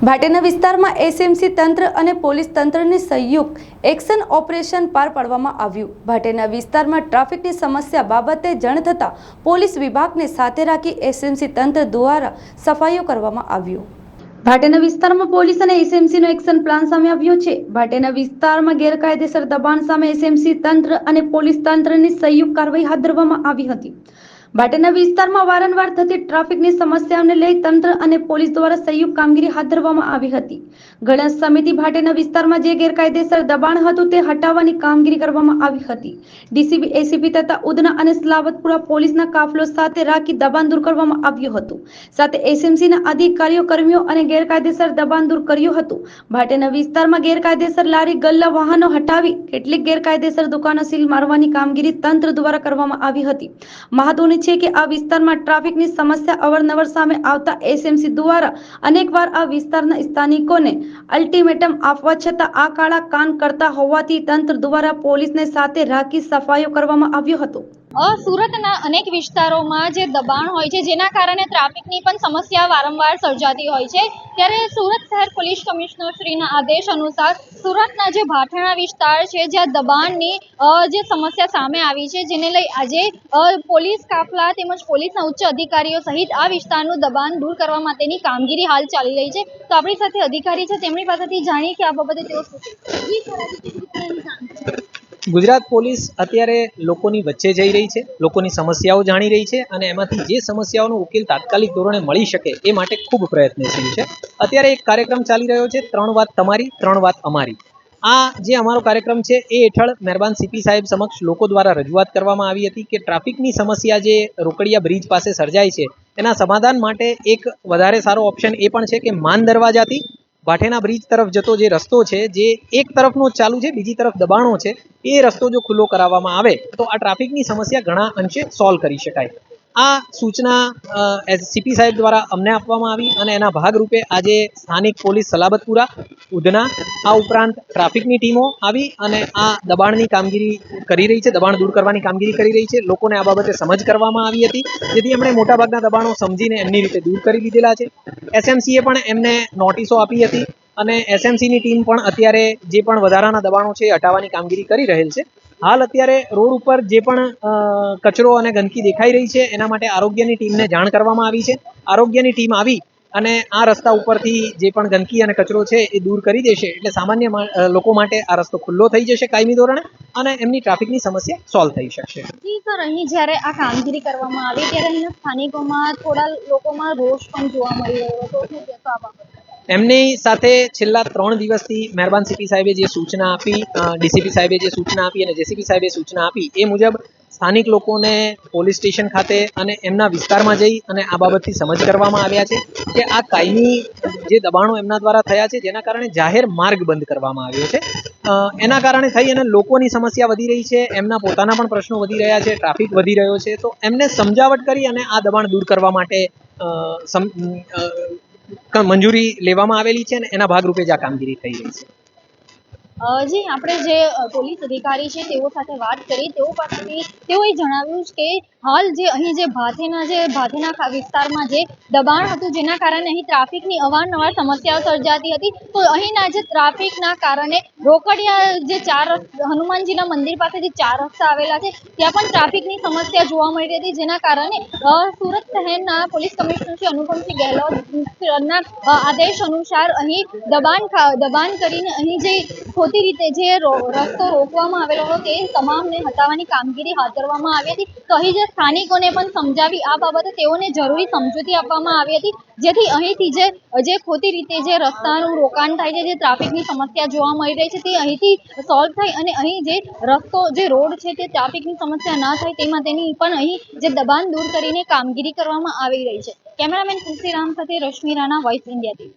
ભાટેના વિસ્તારમાં એસએમસી તંત્ર અને પોલીસ તંત્રની સંયુક્ત એક્શન ઓપરેશન પાર પાડવામાં આવ્યું। ભાટેના વિસ્તારમાં ટ્રાફિકની સમસ્યા બાબતે જાણ થતાં પોલીસ વિભાગને સાથે રાખી એસએમસી તંત્ર દ્વારા સફાઈઓ કરવામાં આવ્યો। ભાટેના વિસ્તારમાં પોલીસ અને એસએમસીનો એક્શન પ્લાન સામે આવ્યો છે। ભાટેના વિસ્તારમાં ગેરકાયદેસર દબાણ સામે એસએમસી તંત્ર અને પોલીસ તંત્રની સંયુક્ત કાર્યવાહી હાથ ધરવામાં આવી હતી। ભાટેના વિસ્તારમાં વારંવાર થતી ટ્રાફિકની સમસ્યાઓને લઈ તંત્ર અને પોલીસ દ્વારા સંયુક્ત કામગીરી હાથ ધરવામાં આવી હતી। ગણેશ સમિતિ ભાટેના વિસ્તારમાં જે ગેરકાયદેસર દબાણ હતું તે હટાવવાની કામગીરી કરવામાં આવી હતી। ડીસીપી એસીપી તથા ઉધના અને સલાબતપુરા પોલીસના કાફલો સાથે રાખી દબાણ દૂર કરવામાં આવ્યું હતું। સાથે એસએમસીના અધિકારીઓ કર્મીઓ અને ગેરકાયદેસર દબાણ દૂર કર્યું હતું। ભાટેના વિસ્તારમાં ગેરકાયદેસર લારી ગલ્લા વાહનો હટાવી કેટલીક ગેરકાયદેસર દુકાનો સીલ મારવાની કામગીરી તંત્ર દ્વારા કરવામાં આવી હતી। મહત્વનું છે કે આ વિસ્તારમાં ટ્રાફિકની સમસ્યા અવારનવાર સામે આવતા એસએમસી દ્વારા અનેકવાર આ વિસ્તારના સ્થાનિકોને અલ્ટિમેટમ આપવા છતાં આ કાળા કાન કરતા હોવાથી તંત્ર દ્વારા પોલીસને સાથે રાખી સફાઈઓ કરવામાં આવ્યો હતો। સુરતના અનેક વિસ્તારોમાં જે દબાણ હોય છે જેના કારણે ટ્રાફિકની પણ સમસ્યા વારંવાર સર્જાતી હોય છે, ત્યારે સુરત શહેર પોલીસ કમિશનર શ્રીના આદેશ અનુસાર સુરતના જે ભાટેના વિસ્તાર છે જ્યાં દબાણની જે સમસ્યા સામે આવી છે, જેને લઈ આજે પોલીસ કાફલા તેમજ પોલીસના ઉચ્ચ અધિકારીઓ સહિત આ વિસ્તારનું દબાણ દૂર કરવા માટેની કામગીરી હાલ ચાલી રહી છે। તો આપણી સાથે અધિકારી છે, તેમની પાસેથી જાણીએ કે આ બાબતે તેઓ ગુજરાત પોલીસ અત્યારે લોકોની વચ્ચે જઈ રહી છે, લોકોની સમસ્યાઓ જાણી રહી છે અને એમાંથી જે સમસ્યાઓનો ઉકેલ તાત્કાલિક ધોરણે મળી શકે એ માટે ખૂબ પ્રયત્નશીલ છે। અત્યારે એક કાર્યક્રમ ચાલી રહ્યો છે, 3 વાત તમારી 3 વાત અમારી। આ જે અમારો કાર્યક્રમ છે એ હેઠળ મહેરબાન સીપી સાહેબ સમક્ષ લોકો દ્વારા રજૂઆત કરવામાં આવી હતી કે ટ્રાફિકની સમસ્યા જે રોકડિયા બ્રિજ પાસે સર્જાય છે એના સમાધાન માટે એક વધારે સારો ઓપ્શન એ પણ છે કે માન દરવાજાથી ભાટેના બ્રિજ તરફ જતો જે રસ્તો છે, જે એક તરફનો જ ચાલુ છે, બીજી તરફ દબાણો છે, એ રસ્તો જો ખુલ્લો કરાવવામાં આવે તો આ ટ્રાફિકની સમસ્યા ઘણા અંશે સોલ્વ કરી શકાય। આ સૂચના સીપી સાહેબ દ્વારા અમને આપવામાં આવી અને એના ભાગરૂપે આજે સ્થાનિક પોલીસ સલાબતપુરા, ઉધના, આ ઉપરાંત ટ્રાફિકની ટીમો આવી અને આ દબાણની કામગીરી કરી રહી છે, દબાણ દૂર કરવાની કામગીરી કરી રહી છે। લોકોને આ બાબતે સમજ કરવામાં આવી હતી, જેથી એમણે મોટાભાગના દબાણો સમજીને એમની રીતે દૂર કરી લીધેલા છે। એસએમસીએ પણ એમને નોટિસો આપી હતી અને એસએમસીની ટીમ પણ અત્યારે જે પણ વધારાના દબાણો છે એ હટાવવાની કામગીરી કરી રહેલ છે। હાલ અત્યારે રોડ ઉપર જે પણ કચરો અને ગંદકી દેખાઈ રહી છે એના માટે આરોગ્યની ટીમને જાણ કરવામાં આવી છે। આરોગ્યની ટીમ આવી અને આ રસ્તા ઉપરથી જે પણ ગંદકી અને કચરો છે એ દૂર કરી દેશે, એટલે સામાન્ય લોકો માટે આ રસ્તો ખુલ્લો થઈ જશે કાયમી ધોરણે અને એમની ટ્રાફિકની સમસ્યા સોલ્વ થઈ શકશે। જી સર, અહીં જ્યારે આ કામગીરી કરવામાં આવી ત્યારે અહીંના સ્થાનિકોમાં થોડા લોકોમાં રોષ પણ જોવા મળી રહ્યો હતો, શું કહેશો આ બાબતે? એમની સાથે છેલ્લા 3 દિવસથી મહેરબાન સીપી સાહેબે જે સૂચના આપી, ડીસીપી સાહેબે જે સૂચના આપી અને જેસીપી સાહેબે સૂચના આપી એ મુજબ સ્થાનિક લોકોને પોલીસ સ્ટેશન ખાતે અને એમના વિસ્તારમાં જઈ અને આ બાબતથી સમજ કરવામાં આવ્યા છે કે આ કાયમી જે દબાણો એમના દ્વારા થયા છે જેના કારણે જાહેર માર્ગ બંધ કરવામાં આવ્યો છે, એના કારણે થઈ અને લોકોની સમસ્યા વધી રહી છે, એમના પોતાના પણ પ્રશ્નો વધી રહ્યા છે, ટ્રાફિક વધી રહ્યો છે, તો એમને સમજાવટ કરી અને આ દબાણ દૂર કરવા માટે મંજૂરી લેવામાં આવેલી છે અને એના ભાગરૂપે જ આ કામગીરી થઈ રહી છે। જી, આપણે જે પોલીસ અધિકારી છે તેઓ સાથે વાત કરી, તેઓ પાસેથી તેઓએ જણાવ્યું કે હાલ જે અહીં જે ભાટેના વિસ્તારમાં જે દબાણ હતું જેના કારણે અહીં ટ્રાફિકની અવારનવાર સમસ્યાઓ સર્જાતી હતી, તો અહીંના જે ટ્રાફિકના કારણે રોકડિયા જે હનુમાનજીના મંદિર પાસે જે 4 રસ્તા આવેલા છે ત્યાં પણ ટ્રાફિકની સમસ્યા જોવા મળી હતી, જેના કારણે સુરત શહેરના પોલીસ કમિશનર શ્રી અનુપમસિંહ ગેહલોતના આદેશ અનુસાર અહીં દબાણ કરીને અહીં જે ખોટી રીતે જે રસ્તો રોકવામાં આવેલો હતો તે તમામને હટાવવાની કામગીરી હાથ ધરવામાં આવી હતી। તો અહીં જે સ્થાનિકોને પણ સમજાવી આ બાબતે તેઓને જરૂરી સમજૂતી આપવામાં આવી હતી, જેથી અહીંથી જે ખોટી રીતે જે રસ્તાનું રોકાણ થાય છે, જે ટ્રાફિકની સમસ્યા જોવા મળી રહી છે તે અહીંથી સોલ્વ થાય અને અહીં જે રસ્તો જે રોડ છે તે ટ્રાફિકની સમસ્યા ના થાય તે માટેની પણ અહીં જે દબાણ દૂર કરીને કામગીરી કરવામાં આવી રહી છે। કેમેરામેન તુલસીરામ સાથે Rashmi Rana, voice India TV.